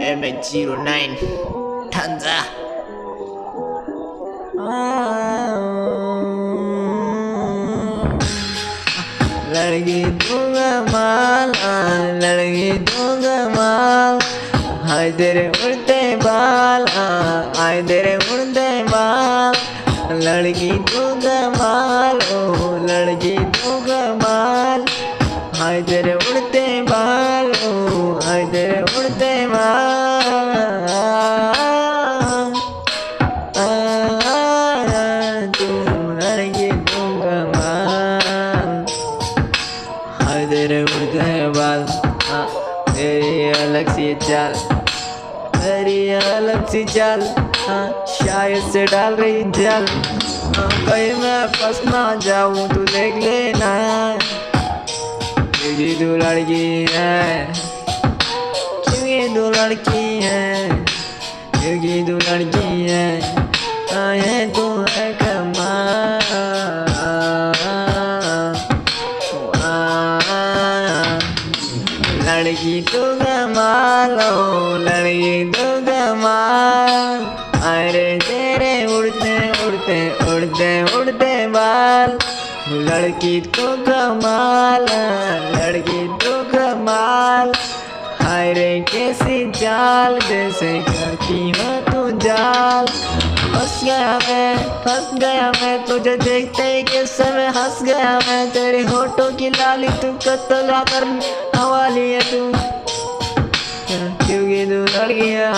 MH09 Tanza. लड़की दूंगा माल, लड़की दूंगा माल, हाय तेरे उड़ते बाल, हाय तेरे उड़ते बाल, लड़की दूंगा माल, ओ लड़की दूंगा माल, हाय तेरे उड़ते बाल, ओ हाय तेरे उड़ते बाल, तू लड़की दूंगा माल, हाय तेरे उड़ते बाल, तेरी अलग सी चाल, तेरी अलग सी चाल, शायद से डाल रही जाल, कहीं मैं फंस ना जाऊं तू देख लेना, क्योंकि तू लड़की है, क्योंकि तू लड़की है, क्योंकि तू लड़की है, आए तू है कमाल, लड़की तू कमाल, ओ लड़की तू कमाल, अरे तेरे उड़ते उड़ते उड़ते उड़ते बाल, लड़की तू कमाल, लड़की तू कमाल, हाय रे कैसी चाल, जैसे करती हो तू जाल, फंस गया मैं तुझे देखते ही किस समय हंस गया मैं, तेरे होठों की लाली तू कतला कर हवाली है तू, क्योंकि तू लड़की है,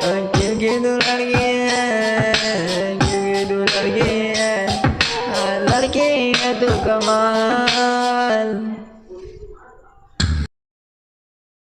क्योंकि तू लड़की है, क्योंकि तू लड़की है, लड़की है तू कमाल।